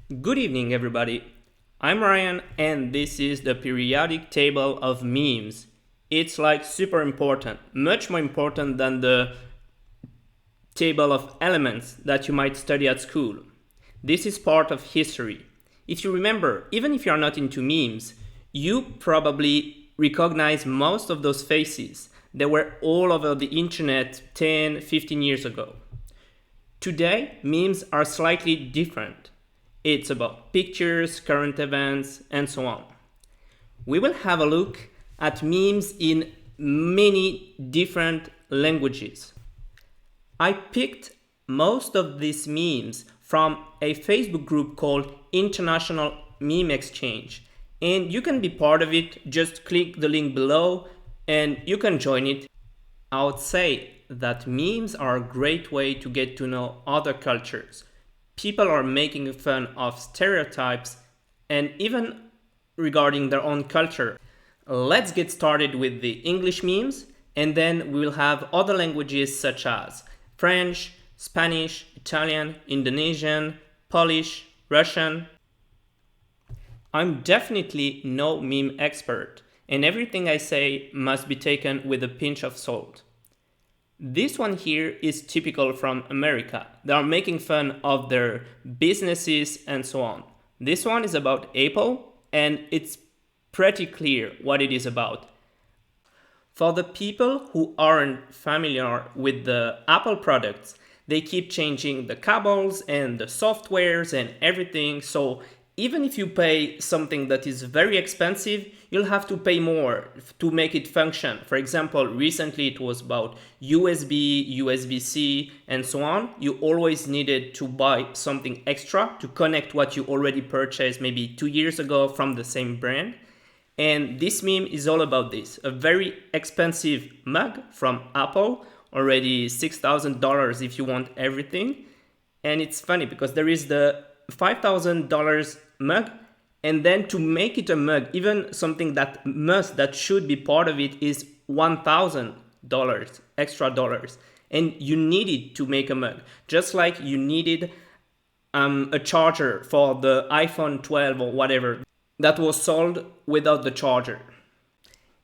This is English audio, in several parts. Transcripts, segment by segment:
Good evening, everybody. I'm Ryan, and this is the periodic table of memes. It's like super important, much more important than the table of elements that you might study at school. This is part of history. If you remember, even if you're not into memes, you probably recognize most of those faces that were all over the internet 10, 15 years ago. Today, memes are slightly different. It's about pictures, current events, and so on. We will have a look at memes in many different languages. I picked most of these memes from a Facebook group called International Meme Exchange, and you can be part of it. Just click the link below and you can join it. I would say that memes are a great way to get to know other cultures. People are making fun of stereotypes and even regarding their own culture. Let's get started with the English memes, and then we will have other languages such as French, Spanish, Italian, Indonesian, Polish, Russian. I'm definitely no meme expert, and everything I say must be taken with a pinch of salt. This one here is typical from America. They are making fun of their businesses and so on. This one is about Apple, and it's pretty clear what it is about. For the people who aren't familiar with the Apple products, they keep changing the cables and the softwares and everything, so even if you pay something that is very expensive, you'll have to pay more to make it function. For example, recently it was about USB, USB-C, and so on. You always needed to buy something extra to connect what you already purchased maybe 2 years ago from the same brand. And this meme is all about this. A very expensive mug from Apple, already $6,000 if you want everything. And it's funny because there is the $5,000 mug, and then to make it a mug, even something that should be part of it is $1,000 extra dollars, and you need it to make a mug, just like you needed a charger for the iPhone 12 or whatever that was sold without the charger.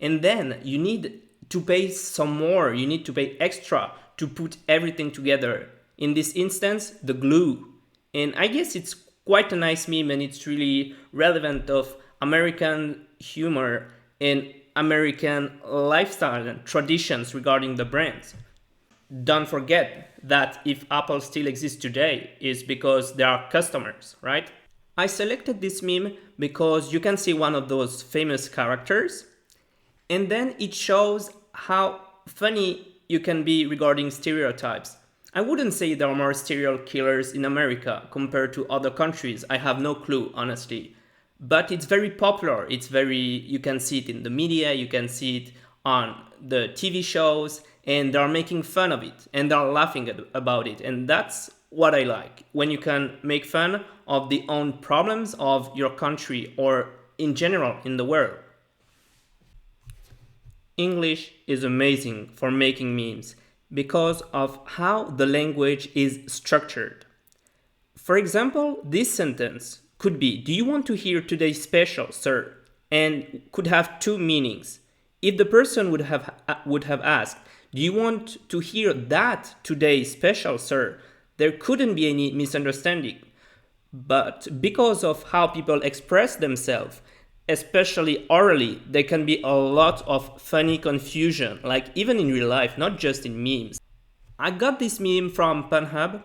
And then you need to pay some more, you need to pay extra to put everything together. In this instance, the glue. And I guess it's quite a nice meme, and it's really relevant of American humor and American lifestyle and traditions regarding the brands. Don't forget that if Apple still exists today, is because there are customers, right? I selected this meme because you can see one of those famous characters, and then it shows how funny you can be regarding stereotypes. I wouldn't say there are more serial killers in America compared to other countries. I have no clue, honestly. But it's very popular. You can see it in the media, you can see it on the TV shows, and they're making fun of it and they're laughing about it. And that's what I like, when you can make fun of the own problems of your country or in general in the world. English is amazing for making memes because of how the language is structured. For example, this sentence could be, "Do you want to hear today's special, sir?" and could have two meanings. If the person would have asked, "Do you want to hear that today's special, sir?" there couldn't be any misunderstanding. But because of how people express themselves, especially orally, there can be a lot of funny confusion, like even in real life, not just in memes. I got this meme from Pornhub,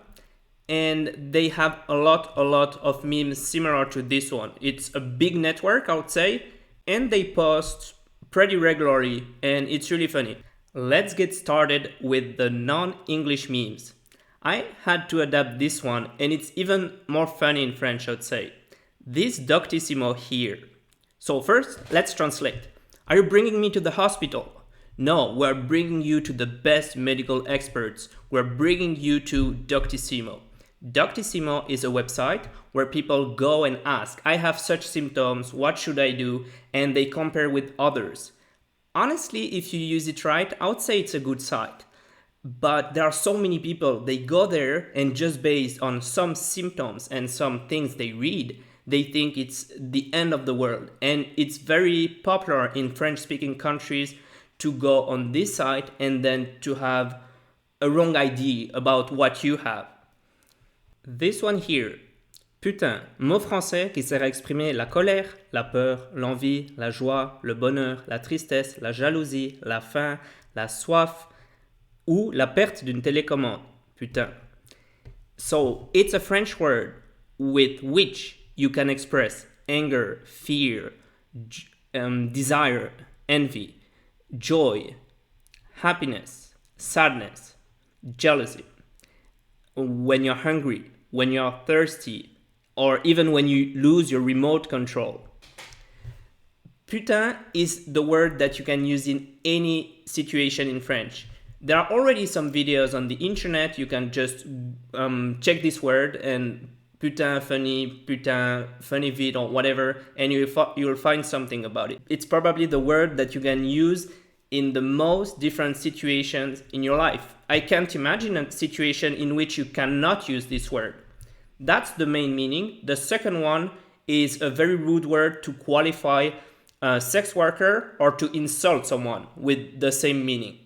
and they have a lot of memes similar to this one. It's a big network, I would say, and they post pretty regularly, and it's really funny. Let's get started with the non-English memes. I had to adapt this one, and it's even more funny in French, I would say. This doctissimo here. So first, let's translate. Are you bringing me to the hospital? No, we're bringing you to the best medical experts. We're bringing you to Doctissimo. Doctissimo is a website where people go and ask, I have such symptoms, what should I do? And they compare with others. Honestly, if you use it right, I would say it's a good site. But there are so many people, they go there and just based on some symptoms and some things they read, they think it's the end of the world. And it's very popular in French speaking countries to go on this site and then to have a wrong idea about what you have. This one here, putain, mot français qui sert à exprimer la colère, la peur, l'envie, la joie, le bonheur, la tristesse, la jalousie, la faim, la soif, ou la perte d'une télécommande. Putain. So, it's a French word with which you can express anger, fear, desire, envy, joy, happiness, sadness, jealousy. When you're hungry, when you're thirsty, or even when you lose your remote control. Putain is the word that you can use in any situation in French. There are already some videos on the internet. You can just check this word and putain funny vid or whatever, and you'll find something about it. It's probably the word that you can use in the most different situations in your life. I can't imagine a situation in which you cannot use this word. That's the main meaning. The second one is a very rude word to qualify a sex worker or to insult someone with the same meaning.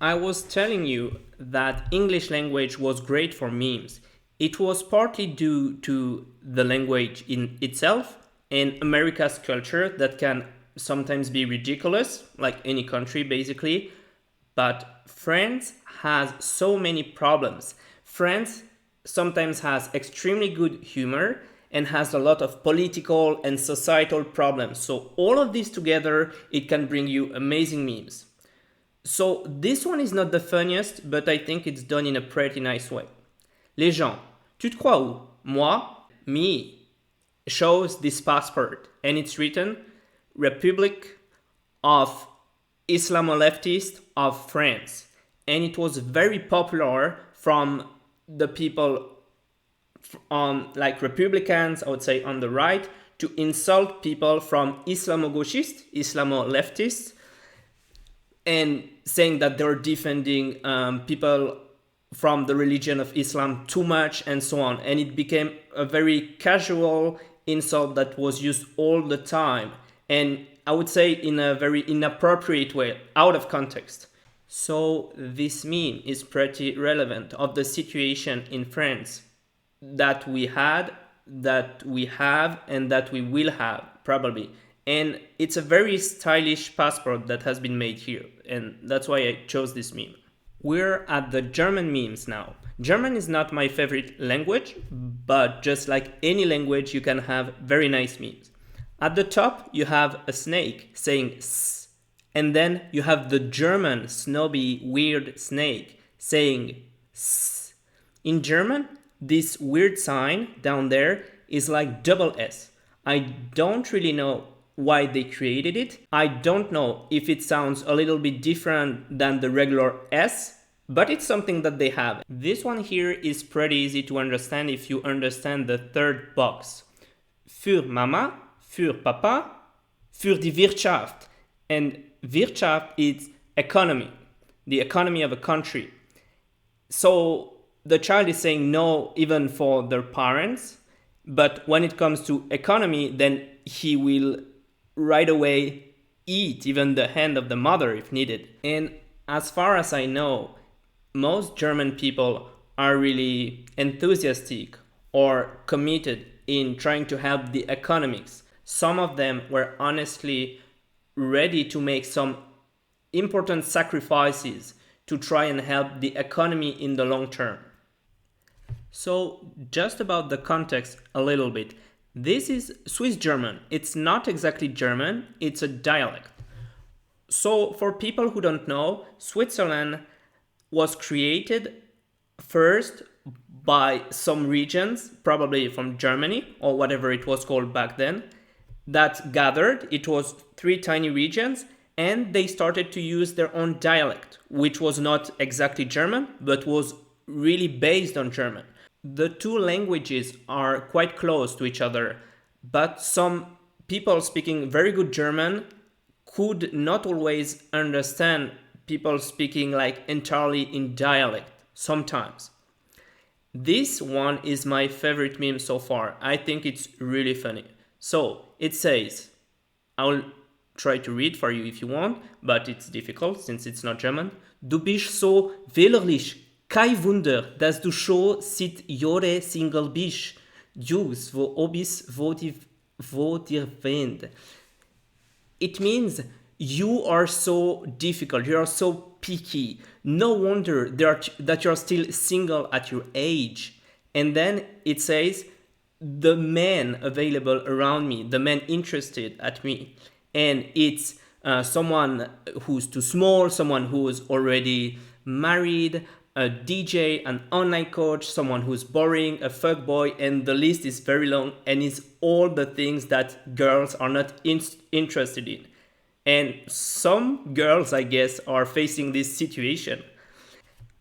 I was telling you that English language was great for memes. It was partly due to the language in itself and America's culture that can sometimes be ridiculous, like any country basically. But France has so many problems. France sometimes has extremely good humor and has a lot of political and societal problems. So all of these together, it can bring you amazing memes. So this one is not the funniest, but I think it's done in a pretty nice way. Les gens, tu te crois où? Moi, me, shows this passport and it's written Republic of Islamo-Leftists of France. And it was very popular from the people on like Republicans, I would say on the right, to insult people from Islamo-gauchists, Islamo-leftists, and saying that they're defending people from the religion of Islam too much and so on. And it became a very casual insult that was used all the time. And I would say in a very inappropriate way, out of context. So this meme is pretty relevant of the situation in France that we had, that we have, and that we will have, probably. And it's a very stylish passport that has been made here, and that's why I chose this meme. We're at the German memes now. German is not my favorite language, but just like any language, you can have very nice memes. At the top, you have a snake saying s, and then you have the German snobby weird snake saying s. In German, this weird sign down there is like double S. I don't really know why they created it. I don't know if it sounds a little bit different than the regular S, but it's something that they have. This one here is pretty easy to understand if you understand the third box. Für Mama, für Papa, für die Wirtschaft. And Wirtschaft is economy, the economy of a country. So the child is saying no even for their parents, but when it comes to economy, then he will right away eat even the hand of the mother if needed. And as far as I know, most German people are really enthusiastic or committed in trying to help the economics. Some of them were honestly ready to make some important sacrifices to try and help the economy in the long term. So just about the context a little bit. This is Swissgerman. It's not exactly German, it's a dialect. So for people who don't know, Switzerland was created first by some regions, probably from Germany or whatever it was called back then, that gathered. It was 3 tiny regions, and they started to use their own dialect, which was not exactly German, but was really based on German. The 2 languages are quite close to each other, but some people speaking very good German could not always understand people speaking like entirely in dialect sometimes. This one is my favorite meme so far. I think it's really funny. So it says, I'll try to read for you if you want, but it's difficult since it's not German. Du bist so wählerlich. Kein Wunder, dass du schon seit Jahren Single bist. Jus, wo obis, wo dir wend. It means you are so difficult, you are so picky. No wonder that you're still single at your age. And then it says, the men available around me, the men interested at me. And it's someone who's too small, someone who's already married, a DJ, an online coach, someone who's boring, a fuckboy, and the list is very long and it's all the things that girls are not interested in. And some girls, I guess, are facing this situation.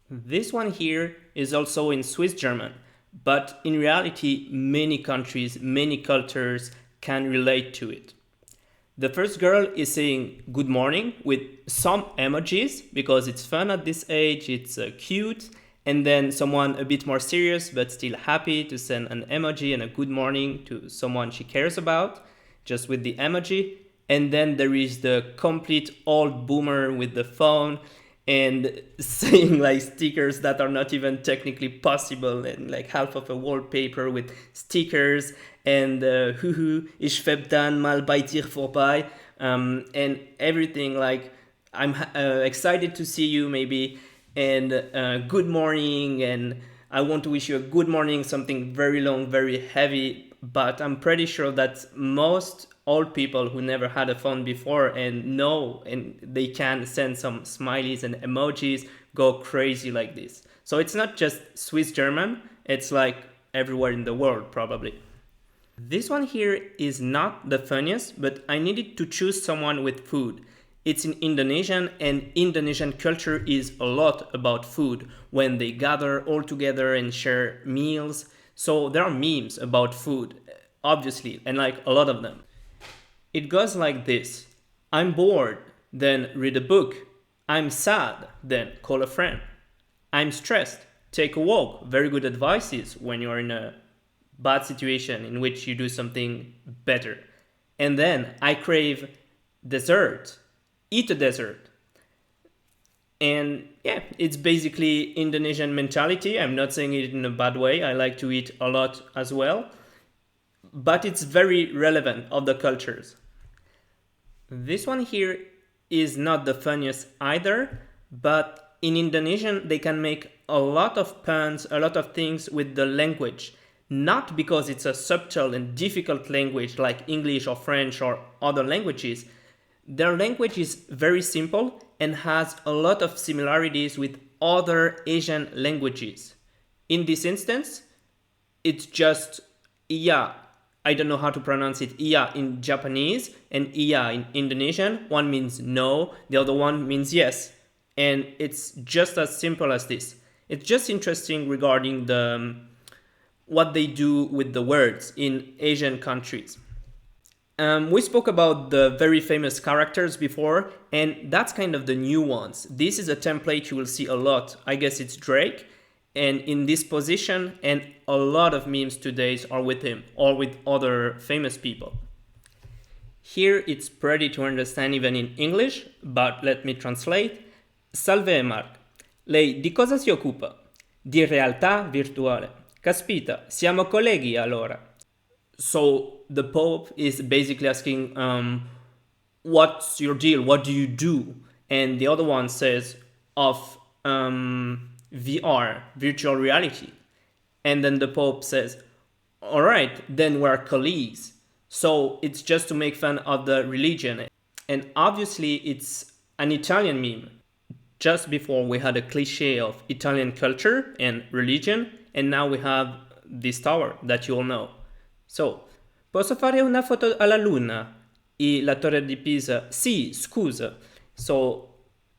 This one here is also in Swissgerman, but in reality, many countries, many cultures can relate to it. The first girl is saying good morning with some emojis because it's fun at this age, it's cute. And then someone a bit more serious but still happy to send an emoji and a good morning to someone she cares about, just with the emoji. And then there is the complete old boomer with the phone and saying like stickers that are not even technically possible, and like half of a wallpaper with stickers and huhu, ich feb dann mal bei dir vorbei, and everything like I'm excited to see you maybe, and good morning, and I want to wish you a good morning, something very long, very heavy. But I'm pretty sure that most old people who never had a phone before and know, and they can send some smileys and emojis, go crazy like this. So it's not just Swiss German, it's like everywhere in the world probably. This one here is not the funniest, but I needed to choose someone with food. It's in Indonesian, and Indonesian culture is a lot about food when they gather all together and share meals. So there are memes about food, obviously, and like a lot of them. It goes like this: I'm bored, then read a book. I'm sad, then call a friend. I'm stressed, take a walk. Very good advices when you're in a bad situation in which you do something better. And then I crave dessert, eat a dessert. And yeah, it's basically Indonesian mentality. I'm not saying it in a bad way. I like to eat a lot as well. But it's very relevant of the cultures. This one here is not the funniest either, but in Indonesian they can make a lot of puns, a lot of things with the language. Not because it's a subtle and difficult language like English or French or other languages. Their language is very simple and has a lot of similarities with other Asian languages. In this instance, it's just iya. I don't know how to pronounce it. Iya in Japanese and iya in Indonesian. One means no, the other one means yes. And it's just as simple as this. It's just interesting regarding what they do with the words in Asian countries. We spoke about the very famous characters before, and that's kind of the new ones. This is a template you will see a lot. I guess it's Drake, and in this position, and a lot of memes today are with him or with other famous people. Here it's pretty to understand even in English, but let me translate. Salve Mark, lei di cosa si occupa? Di realtà virtuale. Caspita, siamo colleghi allora. So the Pope is basically asking, what's your deal? What do you do? And the other one says, of VR, virtual reality. And then the Pope says, all right, then we're colleagues. So it's just to make fun of the religion. And obviously it's an Italian meme. Just before we had a cliche of Italian culture and religion, and now we have this tower that you all know. So, posso fare una foto alla luna? E la torre di Pisa? Sì, scusa. So,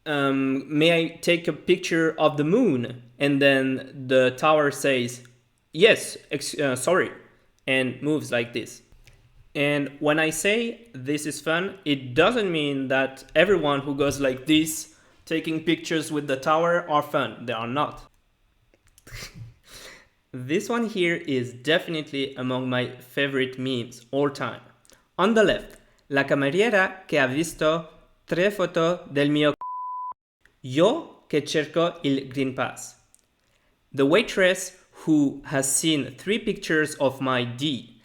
may I take a picture of the moon? And then the tower says, yes, sorry, and moves like this. And when I say this is fun, it doesn't mean that everyone who goes like this taking pictures with the tower are fun. They are not. This one here is definitely among my favorite memes all time. On the left, la cameriera che ha visto 3 foto del mio Yo che cerco il Green Pass. The waitress who has seen 3 pictures of my D,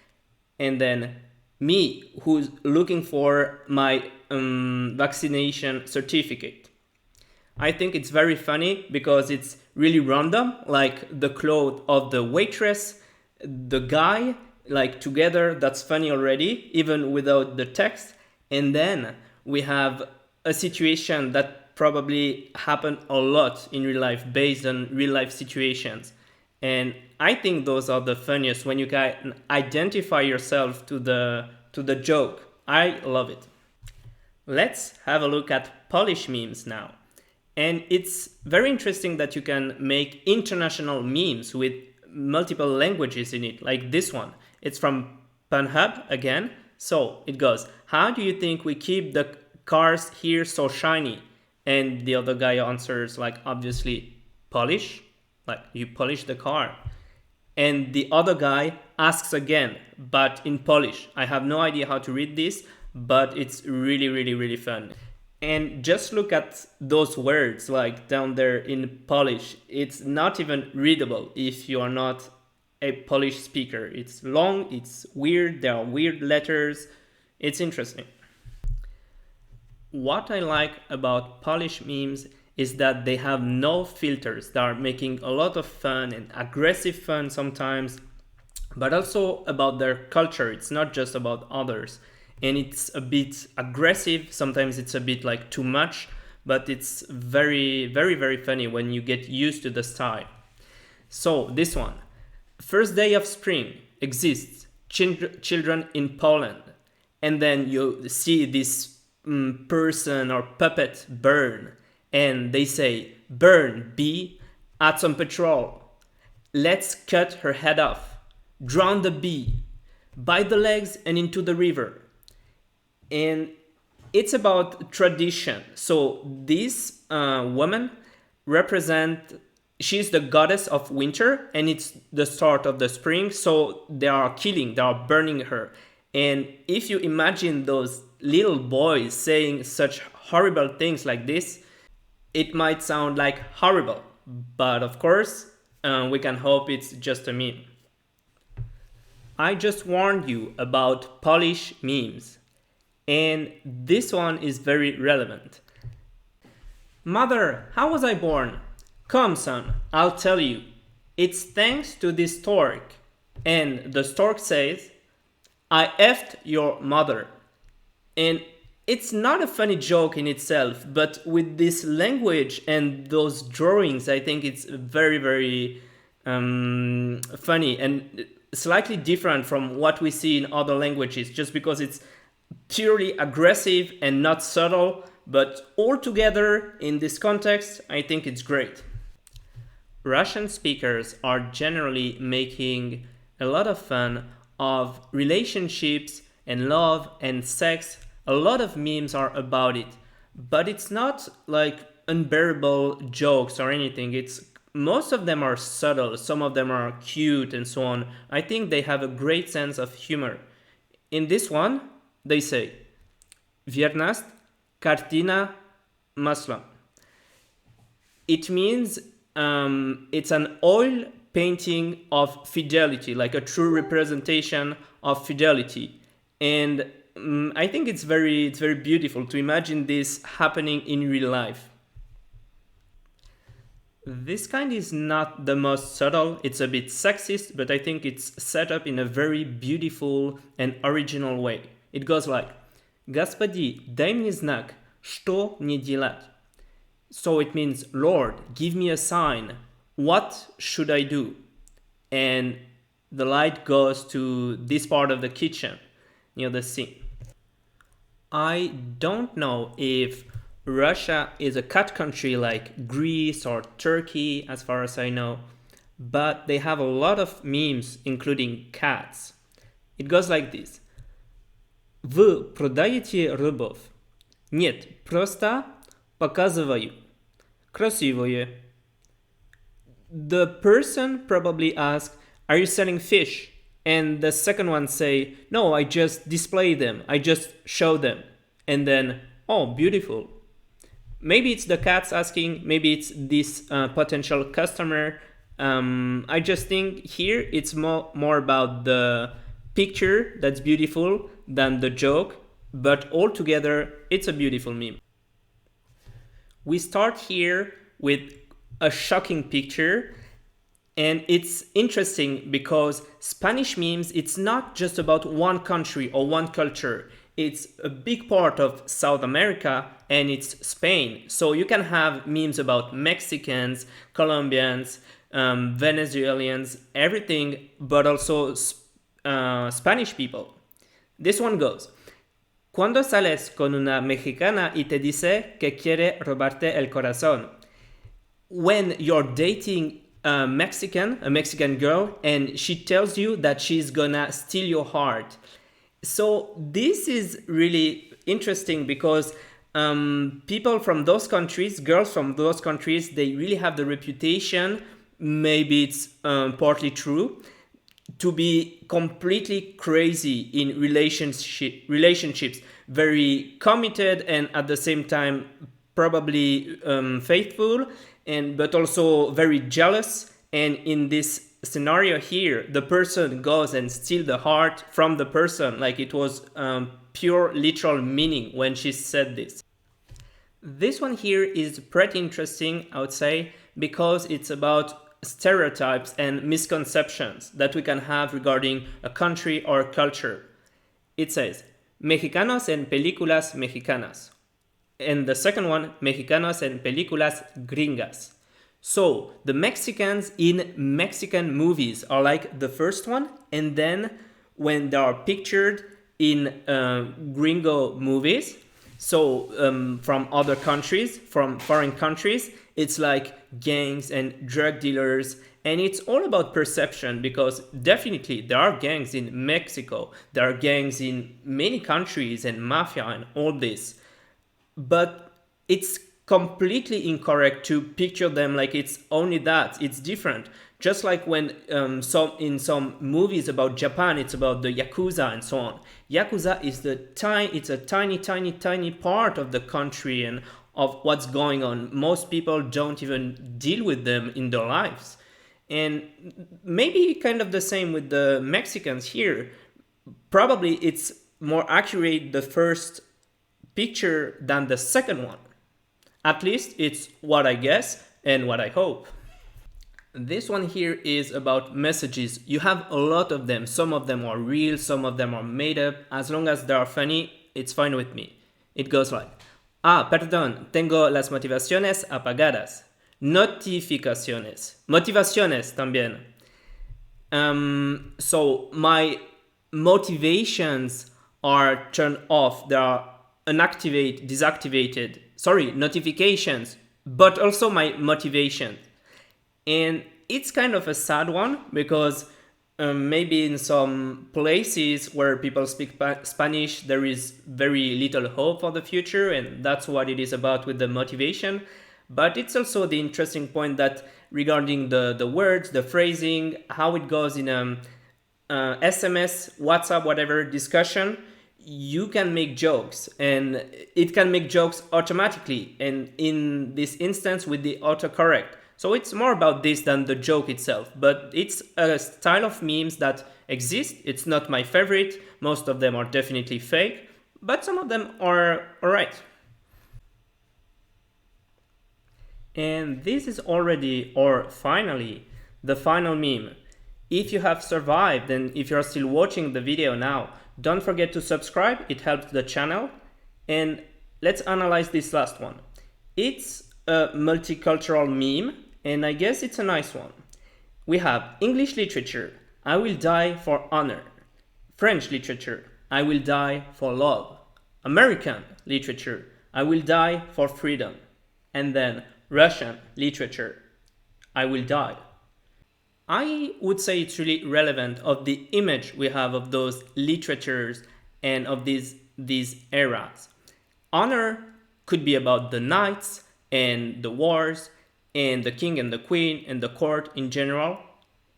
and then me who's looking for my vaccination certificate. I think it's very funny because it's really random, like the clothes of the waitress, the guy, like together, that's funny already, even without the text. And then we have a situation that probably happened a lot in real life based on real life situations. And I think those are the funniest when you can identify yourself to the joke. I love it. Let's have a look at Polish memes now. And it's very interesting that you can make international memes with multiple languages in it, like this one. It's from Panhub again. So it goes, how do you think we keep the cars here so shiny? And the other guy answers, like, obviously, polish. Like, you polish the car. And the other guy asks again, but in Polish. I have no idea how to read this, but it's really, really, really fun. And just look at those words, like down there in Polish. It's not even readable if you are not a Polish speaker. It's long, it's weird, there are weird letters. It's interesting. What I like about Polish memes is that they have no filters. They are making a lot of fun and aggressive fun sometimes, but also about their culture. It's not just about others. And it's a bit aggressive. Sometimes it's a bit like too much, but it's very, very, very funny when you get used to the style. So this one, first day of spring exists, children in Poland. And then you see this person or puppet burn, and they say, burn, bee, add some petrol. Let's cut her head off, drown the bee, bite the legs and into the river. And it's about tradition. So this woman she's the goddess of winter, and it's the start of the spring. So they are burning her. And if you imagine those little boys saying such horrible things like this, it might sound like horrible. But of course, we can hope it's just a meme. I just warned you about Polish memes. And this one is very relevant. Mother, how was I born? Come, son, I'll tell you. It's thanks to this stork. And the stork says, I effed your mother. And it's not a funny joke in itself, but with this language and those drawings, I think it's very, very funny and slightly different from what we see in other languages, just because it's purely aggressive and not subtle, but altogether in this context, I think it's great. Russian speakers are generally making a lot of fun of relationships and love and sex. A lot of memes are about it, but it's not like unbearable jokes or anything. Most of them are subtle, some of them are cute and so on. I think they have a great sense of humor. In this one, they say, Viernost, kartina, masla. It means it's an oil painting of fidelity, like a true representation of fidelity. And I think it's very beautiful to imagine this happening in real life. This kind is not the most subtle, it's a bit sexist, but I think it's set up in a very beautiful and original way. It goes like, Господи, дай мне знак, что мне делать? So it means, Lord, give me a sign. What should I do? And the light goes to this part of the kitchen, near the sink. I don't know if Russia is a cat country like Greece or Turkey, as far as I know, but they have a lot of memes, including cats. It goes like this. Вы продаете рыбов? Нет, просто показываю. Krasivo je. The person probably asks, "Are you selling fish?" And the second one say, "No, I just display them. I just show them." And then, "Oh, beautiful." Maybe it's the cats asking, maybe it's this potential customer. I just think here it's more about the picture that's beautiful than the joke, but altogether it's a beautiful meme. We start here with a shocking picture, and it's interesting because Spanish memes, it's not just about one country or one culture. It's a big part of South America and it's Spain. So you can have memes about Mexicans, Colombians, Venezuelans, everything, but also Spanish people. This one goes. Cuando sales con una mexicana y te dice que quiere robarte el corazón. When you're dating a Mexican girl, and she tells you that she's gonna steal your heart. So this is really interesting because people from those countries, girls from those countries, they really have the reputation, maybe it's partly true, to be completely crazy in relationships, very committed and at the same time probably faithful, and but also very jealous. And in this scenario here, the person goes and steals the heart from the person, like it was pure literal meaning when she said this. This one here is pretty interesting, I would say, because it's about stereotypes and misconceptions that we can have regarding a country or a culture. It says, Mexicanos en películas mexicanas. And the second one, Mexicanos en películas gringas. So the Mexicans in Mexican movies are like the first one, and then when they are pictured in gringo movies, so from other countries, from foreign countries, it's like gangs and drug dealers, and it's all about perception because definitely there are gangs in Mexico, there are gangs in many countries and mafia and all this, but it's completely incorrect to picture them like it's only that. It's different. Just like when in some movies about Japan, it's about the Yakuza and so on. Yakuza is it's a tiny part of the country and of what's going on. Most people don't even deal with them in their lives. And maybe kind of the same with the Mexicans here. Probably it's more accurate the first picture than the second one. At least it's what I guess and what I hope. This one here is about messages. You have a lot of them. Some of them are real, some of them are made up. As long as they are funny, it's fine with me. It goes like, perdón, tengo las motivaciones apagadas. Notificaciones. Motivaciones también. So my motivations are turned off. They are deactivated. Sorry, notifications, but also my motivation. And it's kind of a sad one because maybe in some places where people speak Spanish, there is very little hope for the future, and that's what it is about with the motivation. But it's also the interesting point that regarding the words, the phrasing, how it goes in SMS, WhatsApp, whatever discussion, you can make jokes and it can make jokes automatically, and in this instance with the autocorrect. So it's more about this than the joke itself, but it's a style of memes that exist. It's not my favorite. Most of them are definitely fake, but some of them are alright. And this is already, or finally, the final meme. If you have survived and if you're still watching the video now, don't forget to subscribe, it helps the channel. And let's analyze this last one. It's a multicultural meme, and I guess it's a nice one. We have English literature, I will die for honor. French literature, I will die for love. American literature, I will die for freedom. And then Russian literature, I will die. I would say it's really relevant of the image we have of those literatures and of these eras. Honor could be about the knights, and the wars and the king and the queen and the court in general.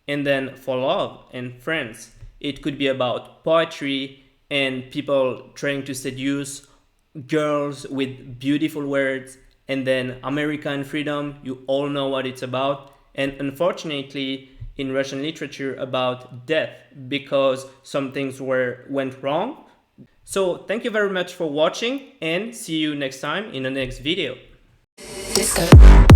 And then for love and friends, it could be about poetry and people trying to seduce girls with beautiful words. And then America and freedom, you all know what it's about. And unfortunately, in Russian literature, about death, because some things went wrong. So thank you very much for watching, and see you next time in the next video. Disco.